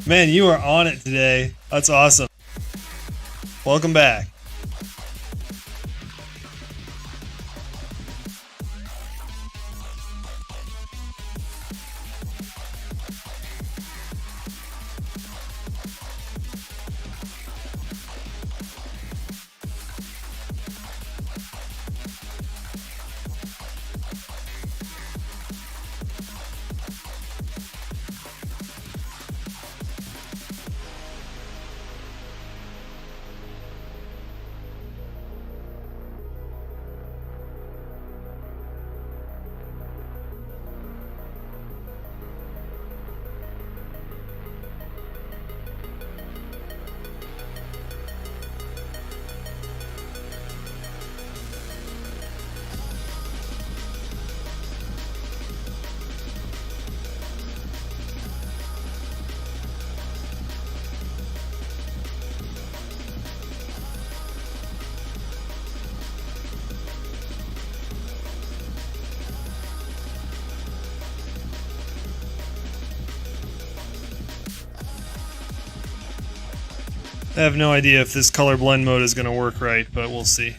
Man, you are on it today. That's awesome. Welcome back. I have no idea if this color blend mode is going to work right, but we'll see.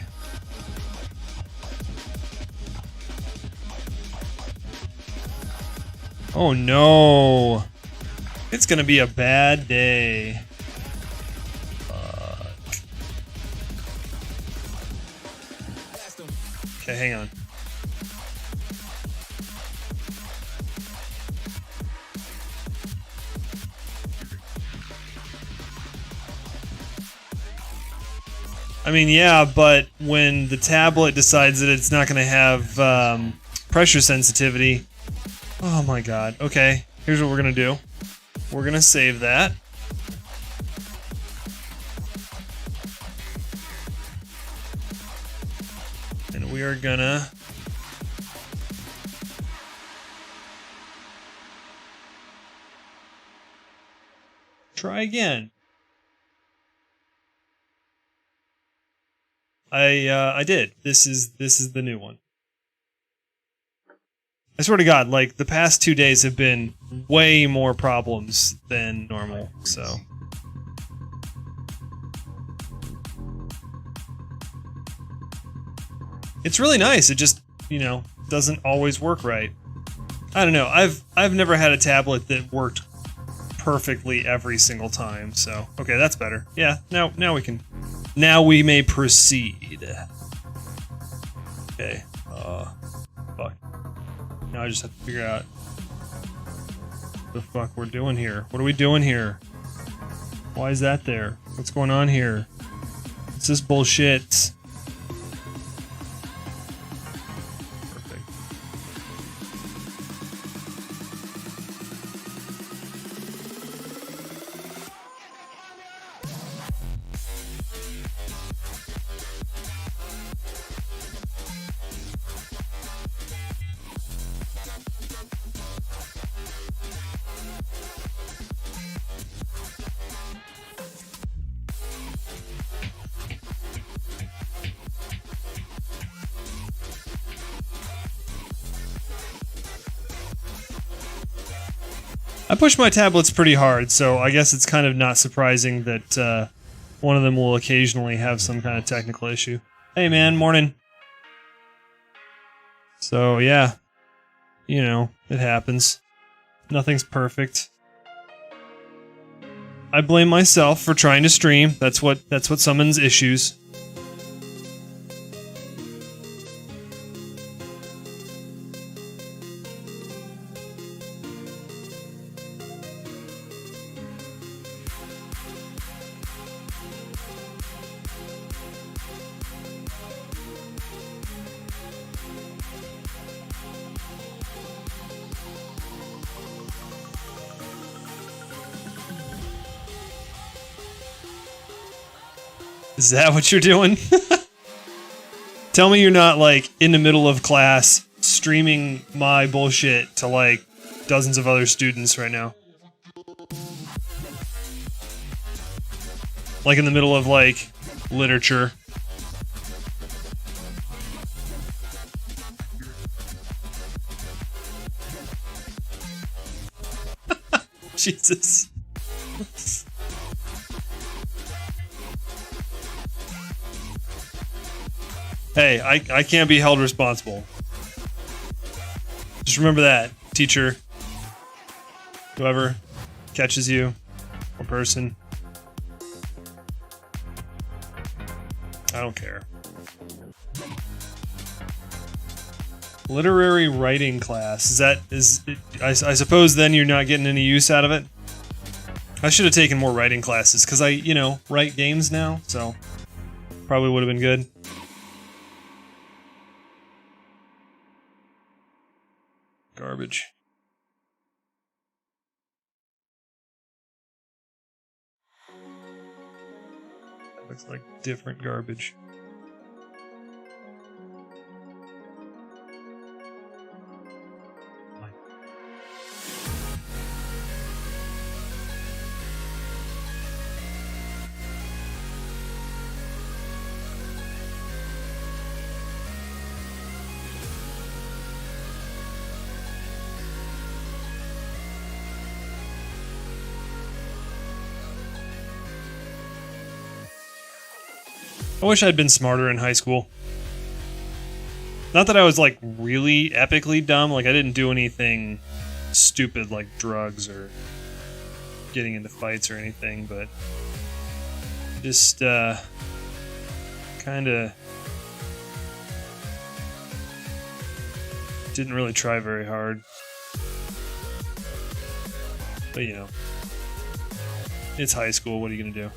Oh no! It's going to be a bad day. Okay, hang on. I mean, yeah, but when the tablet decides that it's not going to have pressure sensitivity... Oh my god. Okay, here's what we're going to do. We're going to save that. And we are going to... try again. I did. This is the new one. I swear to God, like the past 2 days have been way more problems than normal, so. It's really nice. It just, you know, doesn't always work right. I don't know. I've never had a tablet that worked perfectly every single time, so okay, that's better. Yeah, now we can. Now we may proceed. Okay. Fuck. Now I just have to figure out what the fuck we're doing here. What are we doing here? Why is that there? What's going on here? It's this bullshit. Perfect. I push my tablets pretty hard, so I guess it's kind of not surprising that one of them will occasionally have some kind of technical issue. Hey man, morning. So yeah, you know, it happens. Nothing's perfect. I blame myself for trying to stream. That's what summons issues. Is that what you're doing? Tell me you're not, like, in the middle of class, streaming my bullshit to, like, dozens of other students right now. Like, in the middle of, like, literature. Jesus. Hey, I can't be held responsible. Just remember that, teacher. Whoever catches you, or person. I don't care. Literary writing class. I suppose then you're not getting any use out of it? I should have taken more writing classes, because I, write games now, so probably would have been good. Garbage. That looks like different garbage. I wish I'd been smarter in high school. Not that I was, like, really epically dumb. Like, I didn't do anything stupid like drugs or getting into fights or anything, but just, kinda didn't really try very hard. But, it's high school. What are you gonna do?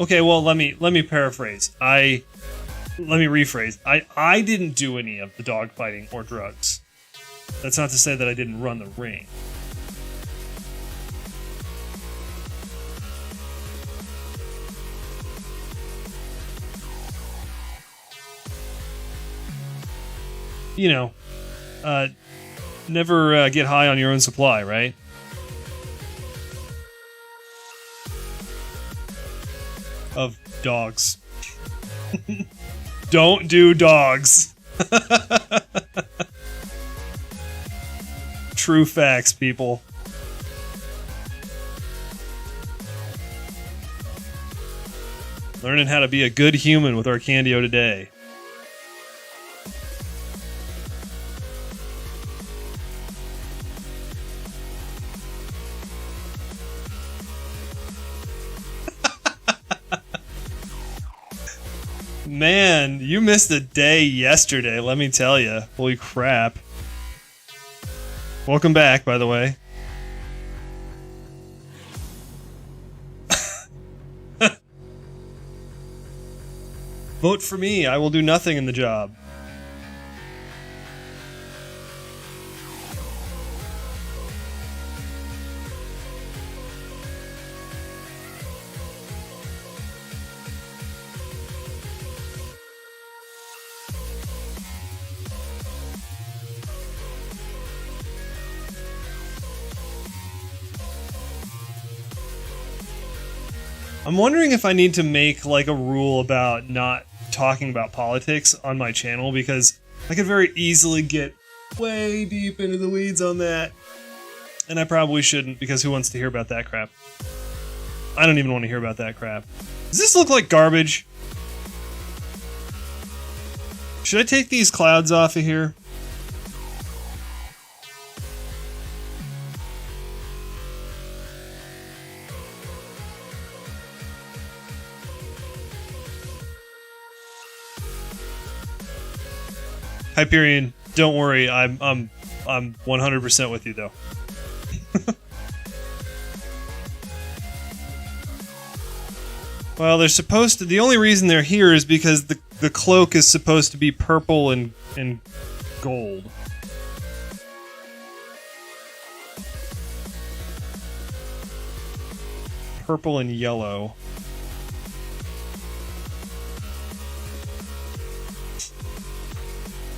Okay, well, let me paraphrase. Let me rephrase. I didn't do any of the dogfighting or drugs. That's not to say that I didn't run the ring. Never get high on your own supply, right? Of dogs. Don't do dogs. True facts, people. Learning how to be a good human with Arcandio today. Man, you missed a day yesterday, let me tell you. Holy crap. Welcome back, by the way. Vote for me, I will do nothing in the job. I'm wondering if I need to make, like, a rule about not talking about politics on my channel, because I could very easily get way deep into the weeds on that. And I probably shouldn't, because who wants to hear about that crap? I don't even want to hear about that crap. Does this look like garbage? Should I take these clouds off of here? Hyperion, don't worry, I'm 100% with you though. Well, they're supposed to. The only reason they're here is because the cloak is supposed to be purple and gold. Purple and yellow.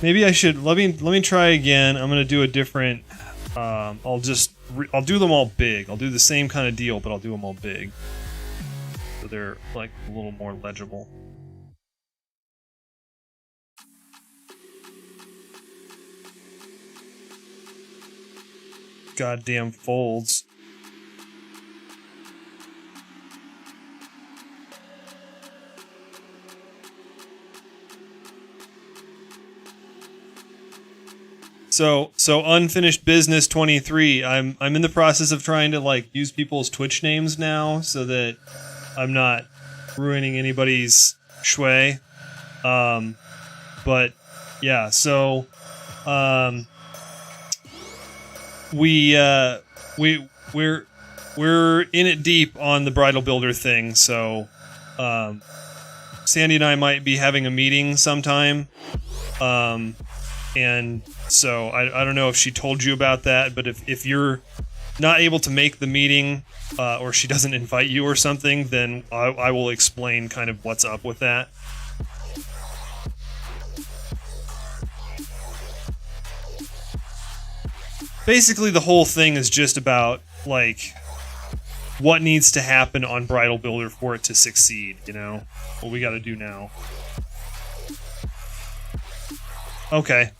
Maybe I should let me try again. I'm gonna do a different. I'll do them all big. I'll do the same kind of deal, but I'll do them all big, so they're like a little more legible. goddamn folds. So unfinished business 23. I'm in the process of trying to like use people's Twitch names now so that I'm not ruining anybody's shui. But yeah, so we're in it deep on the bridal builder thing, so Sandy and I might be having a meeting sometime. And so I don't know if she told you about that, but if you're not able to make the meeting, or she doesn't invite you or something, then I will explain kind of what's up with that. Basically, the whole thing is just about, like, what needs to happen on Bridal Builder for it to succeed, you know? What we gotta do now. Okay.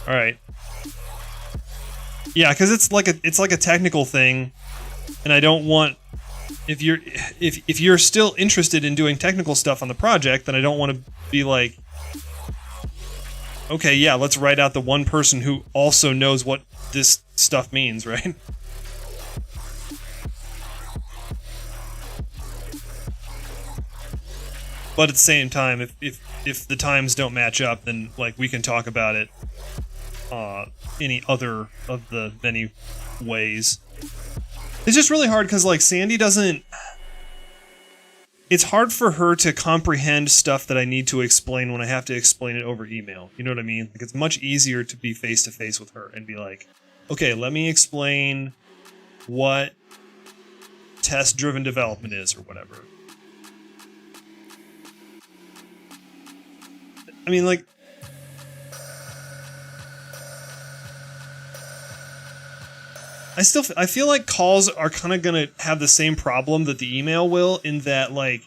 Alright. Yeah, because it's like a technical thing, and I don't want... If you're still interested in doing technical stuff on the project, then I don't want to be like... Okay, yeah, let's write out the one person who also knows what this stuff means, right? But at the same time, if the times don't match up, then like we can talk about it any other of the many ways. It's just really hard because like Sandy doesn't... It's hard for her to comprehend stuff that I need to explain when I have to explain it over email. You know what I mean? Like, it's much easier to be face-to-face with her and be like, okay, let me explain what test-driven development is or whatever. I mean, like... I feel like calls are kind of going to have the same problem that the email will, in that, like,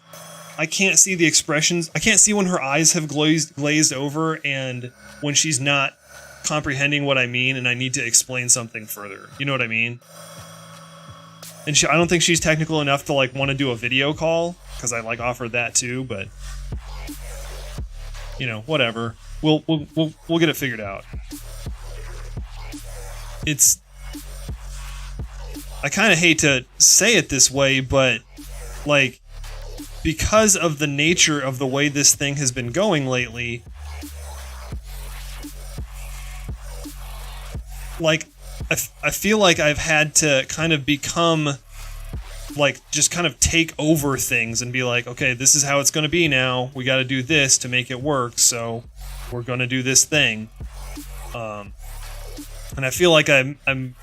I can't see the expressions. I can't see when her eyes have glazed over and when she's not comprehending what I mean and I need to explain something further. You know what I mean? And I don't think she's technical enough to, like, want to do a video call, because I, like, offered that too, but... You know, whatever. We'll get it figured out. It's... I kind of hate to say it this way, but, like, because of the nature of the way this thing has been going lately, like, I feel like I've had to kind of become, like, just kind of take over things and be like, okay, this is how it's going to be now. We got to do this to make it work, so we're going to do this thing. And I feel like I'm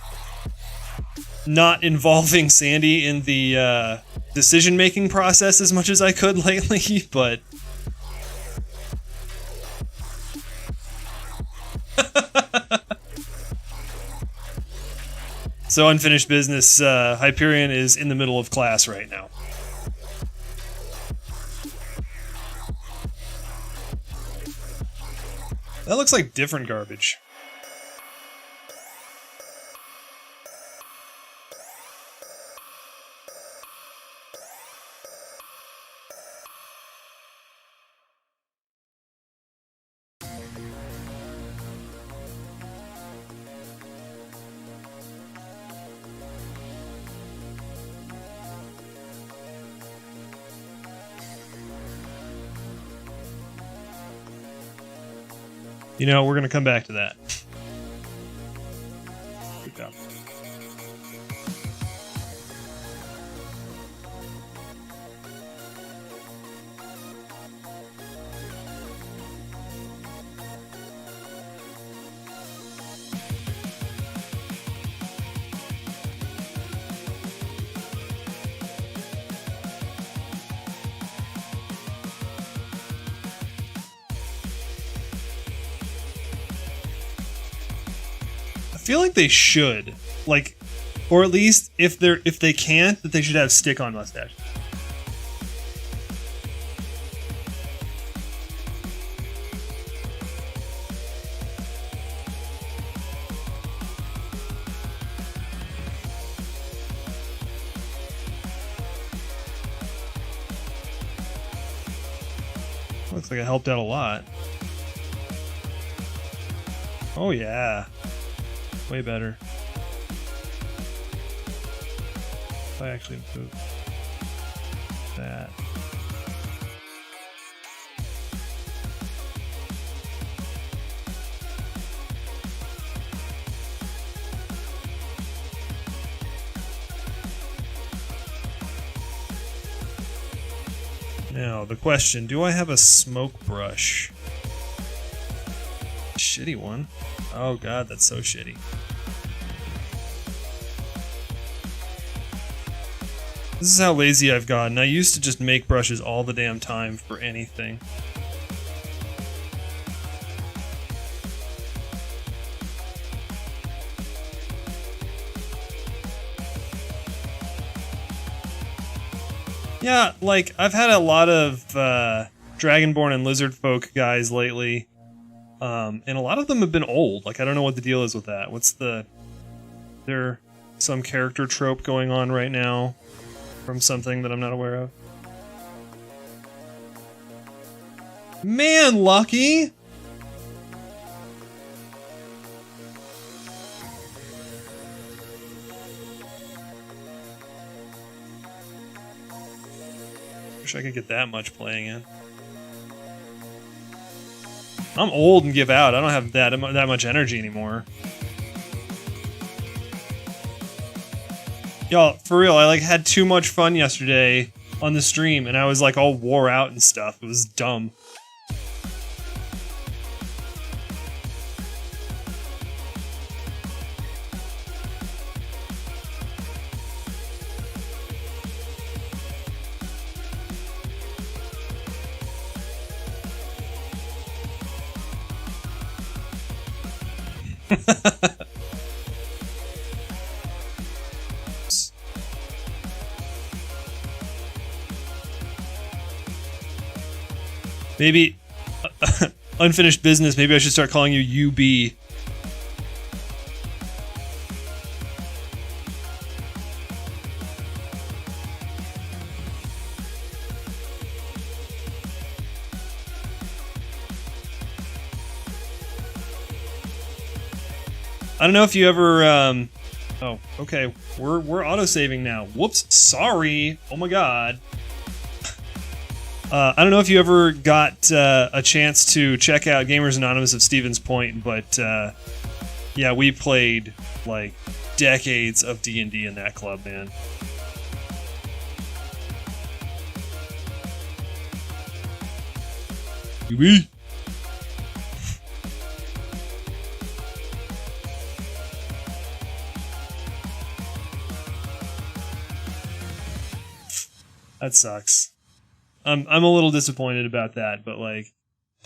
not involving Sandy in the decision-making process as much as I could lately, but... So, unfinished business, Hyperion is in the middle of class right now. That looks like different garbage. You know, we're going to come back to that. Good job. I feel like they should, like, or at least if they can't, that they should have stick-on mustache. Looks like it helped out a lot. Oh yeah. Way better. If I actually improve that. Now, the question, do I have a smoke brush? Shitty one. Oh god, that's so shitty. This is how lazy I've gotten. I used to just make brushes all the damn time for anything. Yeah, like, I've had a lot of Dragonborn and Lizard Folk guys lately, and a lot of them have been old. Like, I don't know what the deal is with that. What's the... There some character trope going on right now from something that I'm not aware of? Man, Lucky! Wish I could get that much playing in. I'm old and give out. I don't have that much energy anymore. Y'all, for real, I like had too much fun yesterday on the stream, and I was like all wore out and stuff. It was dumb. Maybe unfinished business. Maybe I should start calling you UB. I don't know if you ever oh, okay. We're autosaving now. Whoops, sorry. Oh my god. I don't know if you ever got a chance to check out Gamers Anonymous of Stevens Point, but yeah, we played like decades of D&D in that club, man. UB. That sucks. I'm a little disappointed about that, but like,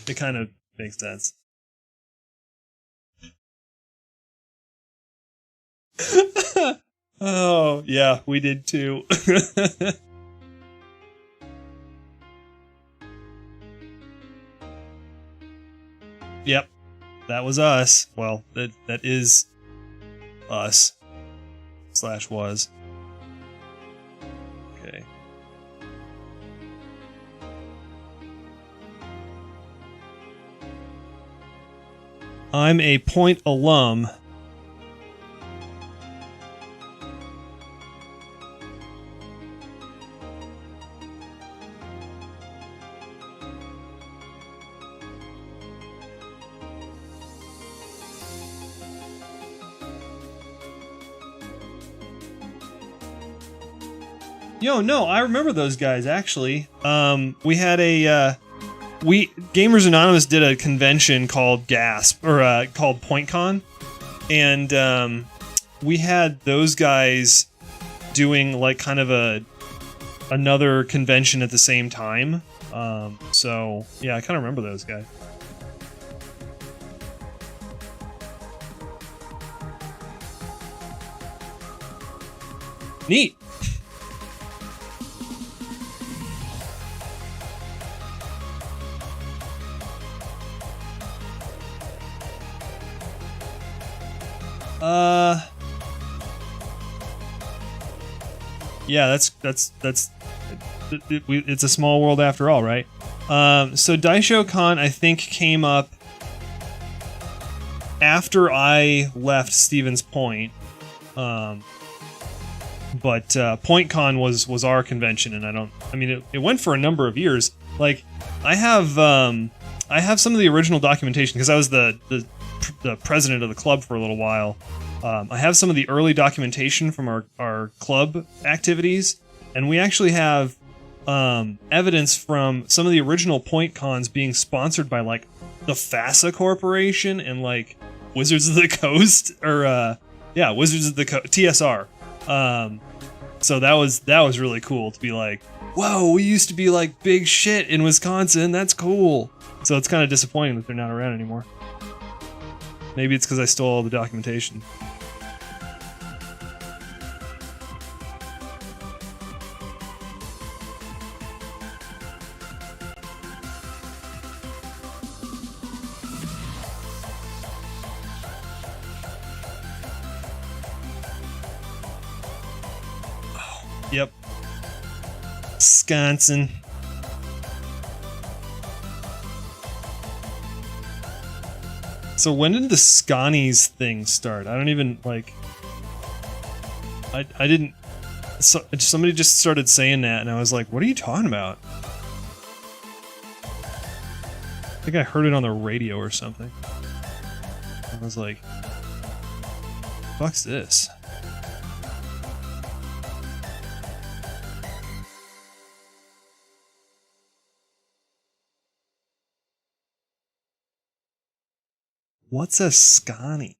it kind of makes sense. Oh, yeah, we did too. Yep, that was us. Well, that is us. / was. Okay. I'm a Point alum. Yo, no, I remember those guys, actually. We had a, Gamers Anonymous did a convention called Gasp, or, called PointCon, and, we had those guys doing, like, kind of another convention at the same time. So, yeah, I kind of remember those guys. Neat. Yeah, it's a small world after all, right? So Daishokan, I think, came up after I left Stevens Point. But PointCon was our convention, and it went for a number of years. Like, I have some of the original documentation because I was the president of the club for a little while. I have some of the early documentation from our club activities, and we actually have evidence from some of the original PointCons being sponsored by like the FASA Corporation and like Wizards of the Coast, or Wizards of the Coast, TSR. So that was really cool to be like, whoa, we used to be like big shit in Wisconsin. That's cool. So it's kind of disappointing that they're not around anymore. Maybe it's because I stole all the documentation. Yep. Wisconsin. So when did the Scanies thing start? I don't even, like... I didn't... So, somebody just started saying that, and I was like, what are you talking about? I think I heard it on the radio or something. I was like, fuck's this? What's a Scani?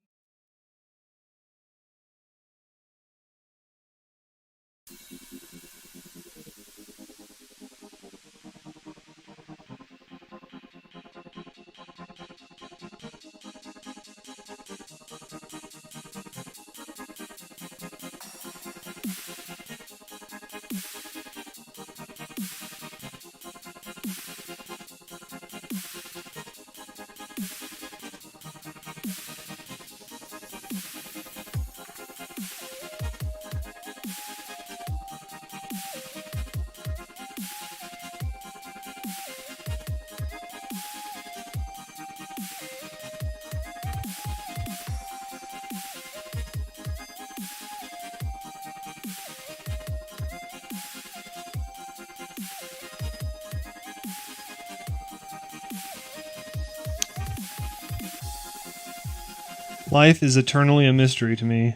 Life is eternally a mystery to me.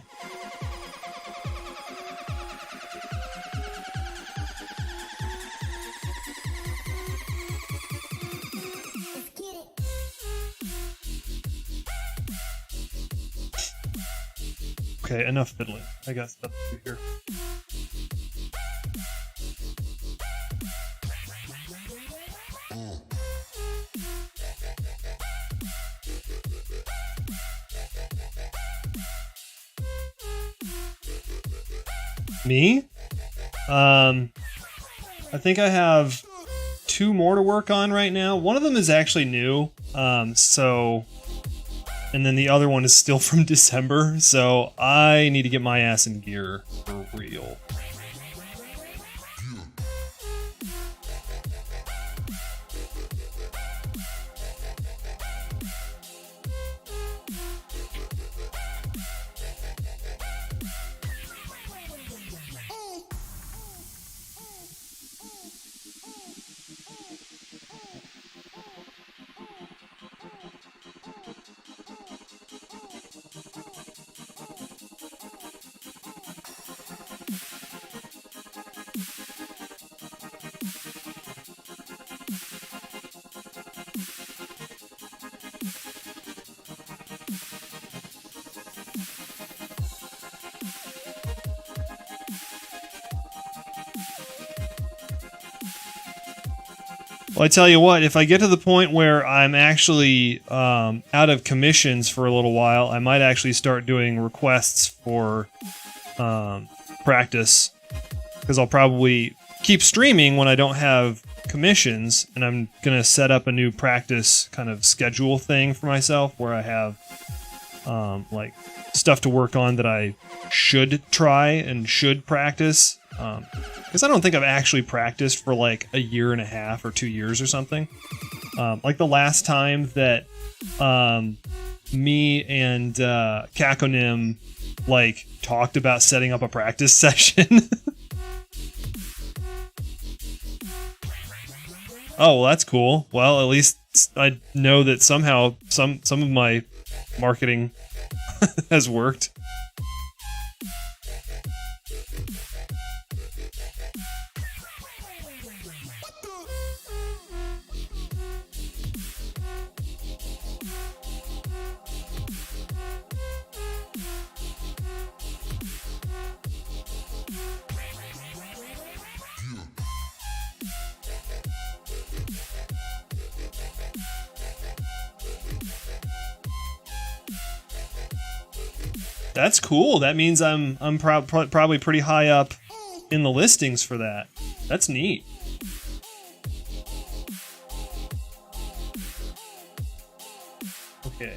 Okay, enough fiddling. I got stuff to do here. Me? I think I have 2 more to work on right now. One of them is actually new, and then the other one is still from December, so I need to get my ass in gear for real. Well, I tell you what, if I get to the point where I'm actually out of commissions for a little while, I might actually start doing requests for practice, because I'll probably keep streaming when I don't have commissions, and I'm going to set up a new practice kind of schedule thing for myself where I have like stuff to work on that I should try and should practice, because I don't think I've actually practiced for like a year and a half or 2 years or something. Like the last time that me and Kakonim like talked about setting up a practice session. Oh, well, that's cool. Well, at least I know that somehow some of my marketing has worked. That's cool. That means I'm probably pretty high up in the listings for that. That's neat. Okay.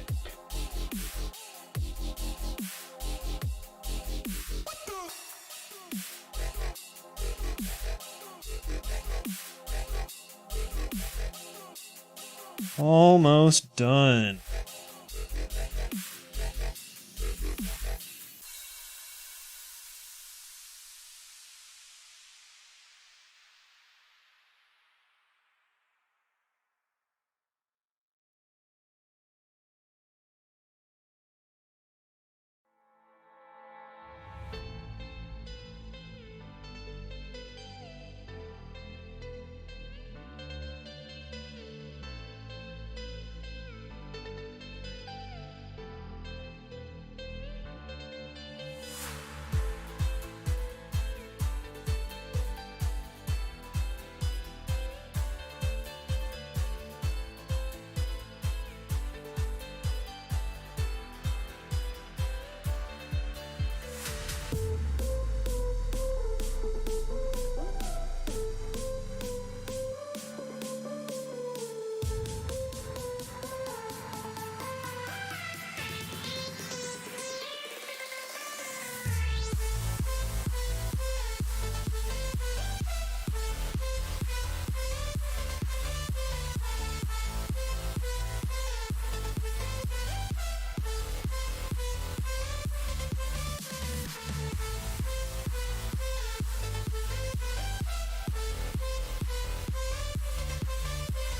Almost done.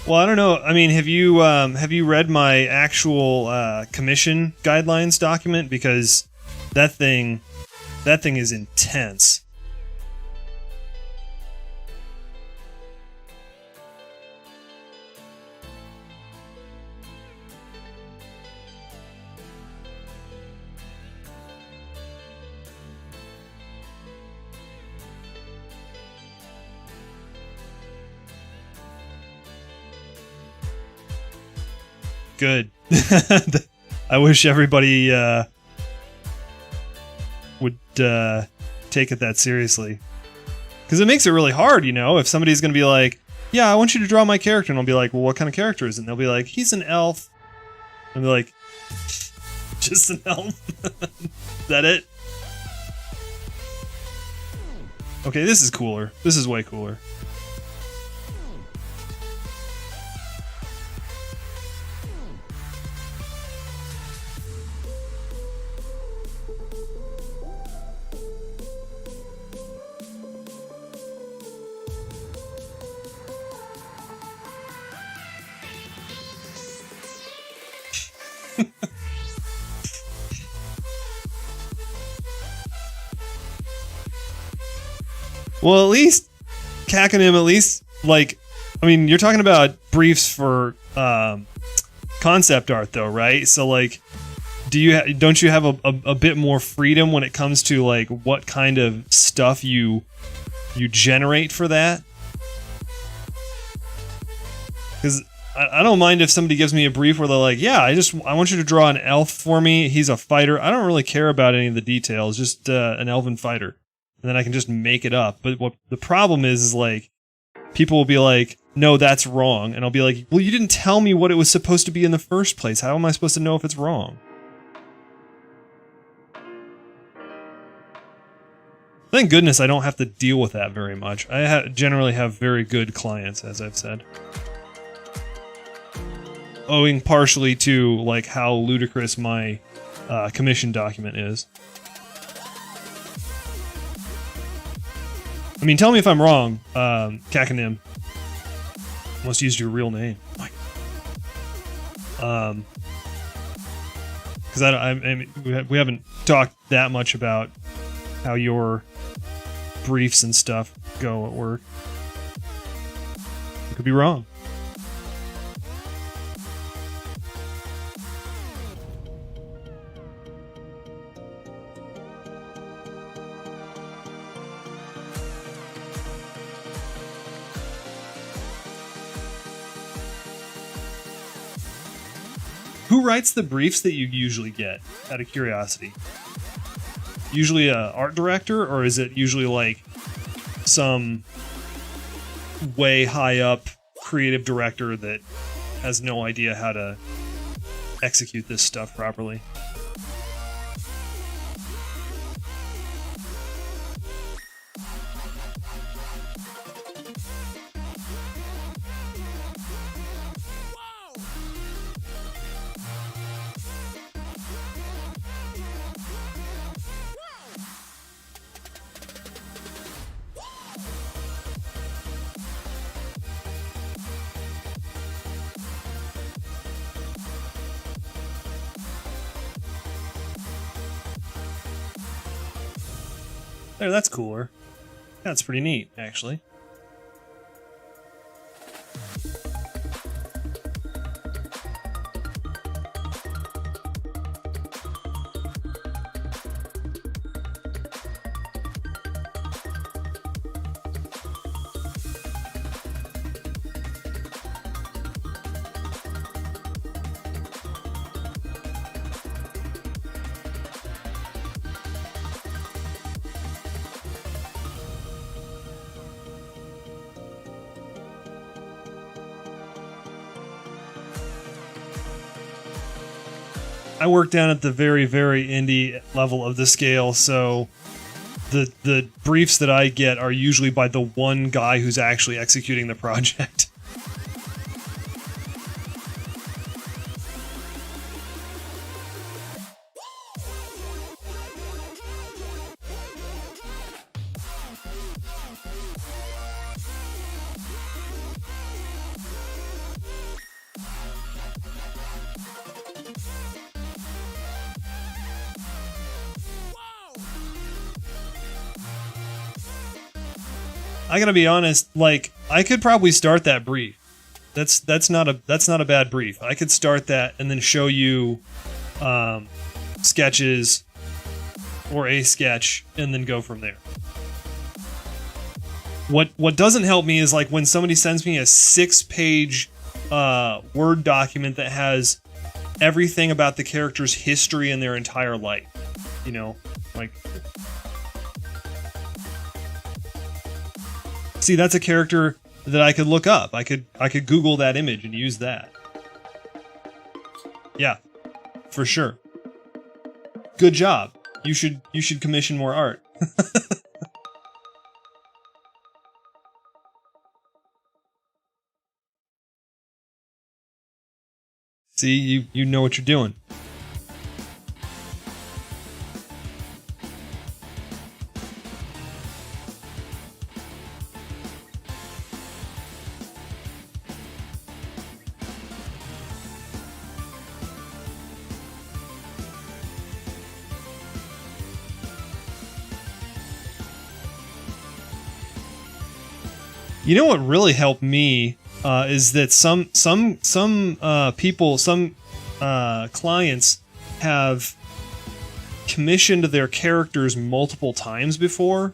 Well, I don't know. I mean, have you read my actual commission guidelines document? Because that thing is intense. Good. I wish everybody would take it that seriously. Because it makes it really hard, you know, if somebody's going to be like, yeah, I want you to draw my character. And I'll be like, well, what kind of character is it? And they'll be like, he's an elf. And they're like, just an elf? Is that it? Okay, this is cooler. This is way cooler. Well, at least Kakonim, at least, like, I mean, you're talking about briefs for concept art, though, right? So, like, don't you have a bit more freedom when it comes to like what kind of stuff you generate for that? Because I don't mind if somebody gives me a brief where they're like, yeah, I want you to draw an elf for me. He's a fighter. I don't really care about any of the details, just an elven fighter. And then I can just make it up. But what the problem is like, people will be like, no, that's wrong. And I'll be like, well, you didn't tell me what it was supposed to be in the first place. How am I supposed to know if it's wrong? Thank goodness I don't have to deal with that very much. I generally have very good clients, as I've said. Owing partially to, like, how ludicrous my commission document is. I mean, tell me if I'm wrong, Kakanim. Almost used your real name. Because I mean, we haven't talked that much about how your briefs and stuff go at work. I could be wrong. Who writes the briefs that you usually get, out of curiosity? Usually a art director, or is it usually like some way high up creative director that has no idea how to execute this stuff properly? There, that's cooler. That's pretty neat, actually. I work down at the very, very indie level of the scale, so the briefs that I get are usually by the one guy who's actually executing the project. I gotta be honest, like, I could probably start that brief. That's not a bad brief. I could start that and then show you sketches or a sketch and then go from there. What doesn't help me is like when somebody sends me a 6-page Word document that has everything about the character's history and their entire life. You know, like, see, that's a character that I could look up. I could Google that image and use that. Yeah, for sure. Good job. You should commission more art. See, you know what you're doing. You know what really helped me is that some people, some clients have commissioned their characters multiple times before,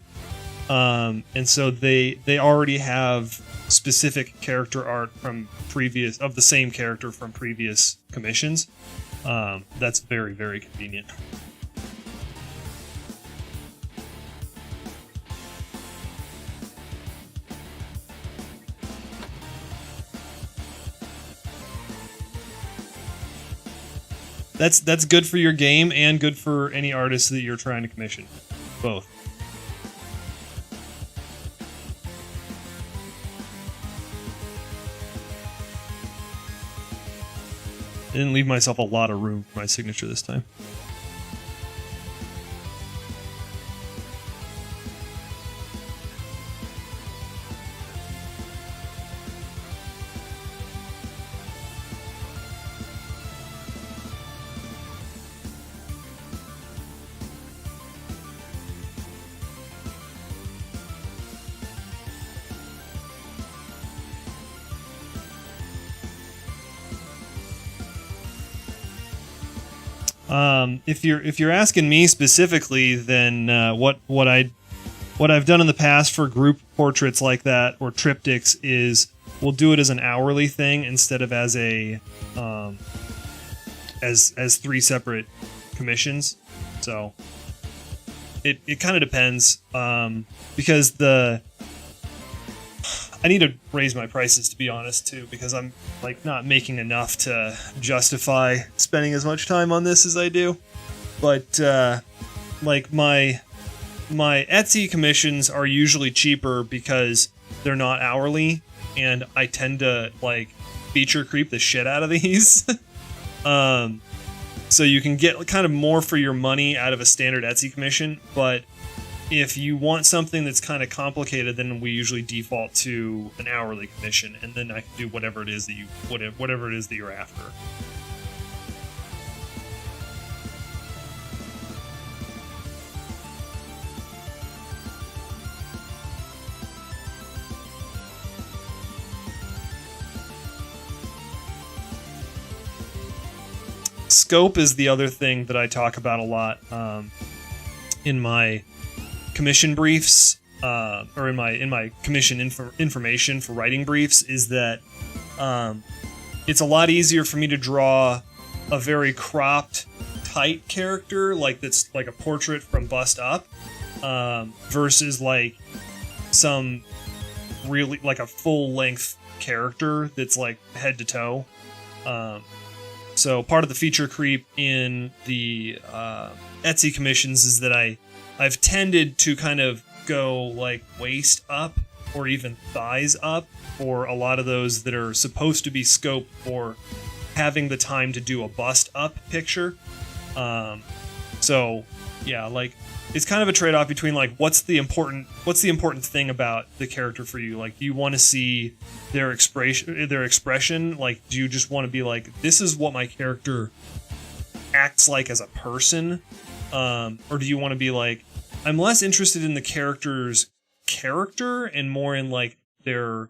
and so they already have specific character art from previous of the same character from previous commissions. That's very, very convenient. That's good for your game and good for any artist that you're trying to commission. Both. didn't leave myself a lot of room for my signature this time. If you're asking me specifically, then what I've done in the past for group portraits like that or triptychs is we'll do it as an hourly thing instead of as a as 3 separate commissions. So it kind of depends because I need to raise my prices, to be honest, too, because I'm like not making enough to justify spending as much time on this as I do. But like my Etsy commissions are usually cheaper because they're not hourly, and I tend to like feature creep the shit out of these. So you can get kind of more for your money out of a standard Etsy commission, but if you want something that's kind of complicated, then we usually default to an hourly commission, and then I can do whatever it is that you're after. Scope is the other thing that I talk about a lot in my commission briefs, or in my commission information for writing briefs, is that it's a lot easier for me to draw a very cropped, tight character, like that's like a portrait from bust up, versus like some really like a full length character that's like head to toe. So part of the feature creep in the Etsy commissions is that I've tended to kind of go like waist up or even thighs up for a lot of those that are supposed to be scoped for having the time to do a bust up picture. So yeah, like it's kind of a trade-off between like what's the important thing about the character for you? Like, do you want to see their expression? Like, do you just want to be like, this is what my character acts like as a person? Or do you want to be like, I'm less interested in the character's character and more in like their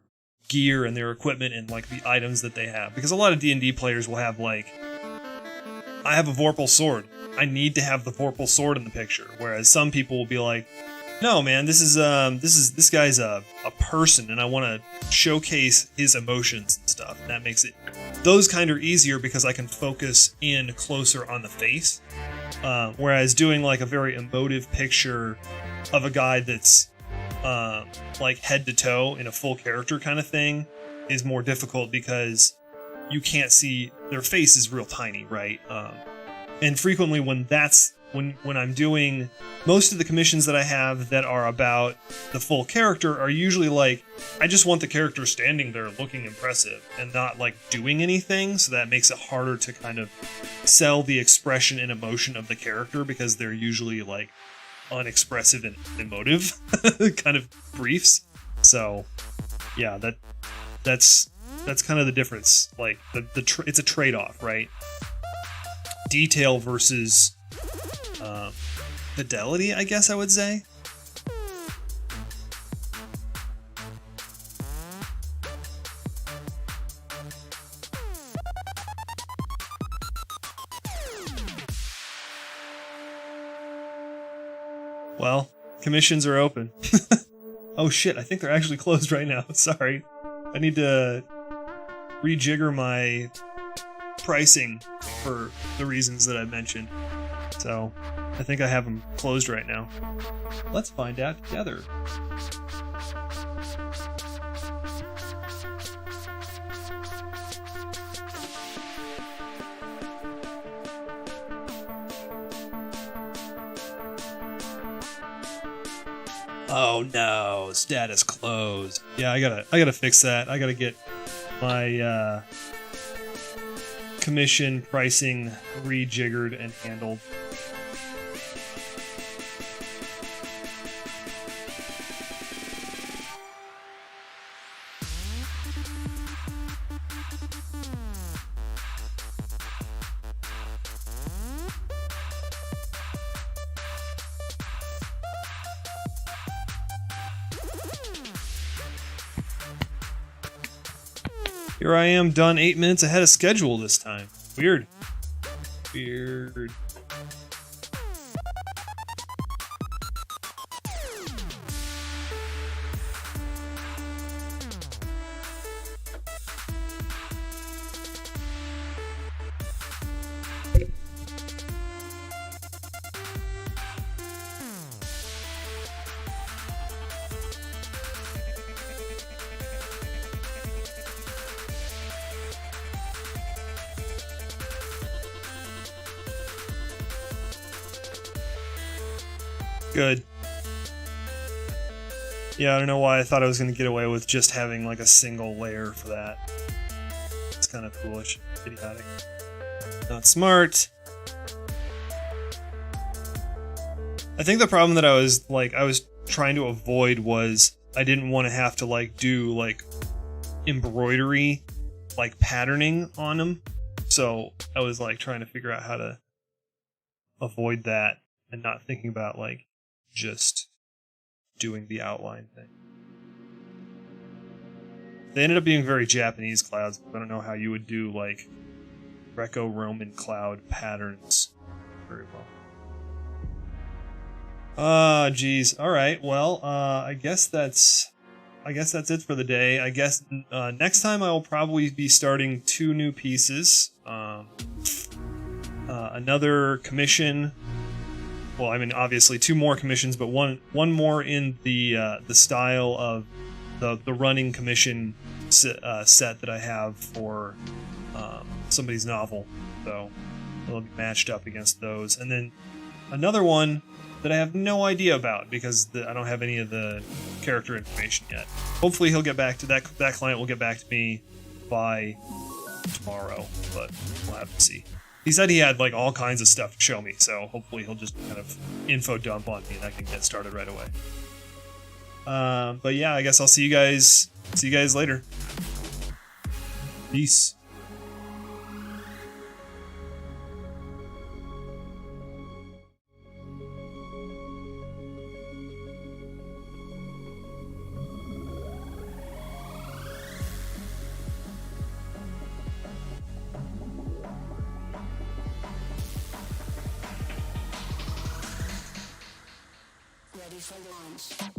gear and their equipment and like the items that they have? Because a lot of D&D players will have like, I have a Vorpal sword, I need to have the Vorpal sword in the picture. Whereas some people will be like, no man, this guy's a person and I want to showcase his emotions and stuff. And that makes it, those kind are easier because I can focus in closer on the face. Whereas doing like a very emotive picture of a guy that's like head to toe in a full character kind of thing is more difficult because you can't see, their face is real tiny, right? And frequently when I'm doing most of the commissions that I have that are about the full character are usually like, I just want the character standing there looking impressive and not like doing anything, so that makes it harder to kind of sell the expression and emotion of the character because they're usually like unexpressive and emotive kind of briefs. So yeah, that's kind of the difference. Like it's a trade-off, right? Detail versus fidelity, I guess I would say. Well, commissions are open. Oh shit, I think they're actually closed right now. Sorry. I need to rejigger my pricing for the reasons that I mentioned. So, I think I have them closed right now. Let's find out together. Oh no, status closed. Yeah, I gotta fix that. I gotta get my commission pricing rejiggered and handled. Here I am, done 8 minutes ahead of schedule this time. Weird. Weird. Good. Yeah, I don't know why I thought I was going to get away with just having like a single layer for that. It's kind of foolish, idiotic. Not smart. I think the problem that I was trying to avoid was I didn't want to have to like do like embroidery, like patterning on them. So I was like trying to figure out how to avoid that and not thinking about like just doing the outline thing. They ended up being very Japanese clouds. I don't know how you would do like Greco-Roman cloud patterns very well. Geez. All right. Well, I guess that's it for the day. I guess next time I will probably be starting 2 new pieces. Another commission. Well, I mean, obviously 2 more commissions, but one more in the style of the running commission set that I have for somebody's novel. So it'll be matched up against those, and then another one that I have no idea about because I don't have any of the character information yet. Hopefully, he'll get back to that. That client will get back to me by tomorrow, but we'll have to see. He said he had like all kinds of stuff to show me, so hopefully he'll just kind of info dump on me and I can get started right away. But yeah, I guess I'll see you guys later. Peace. Ready for launch.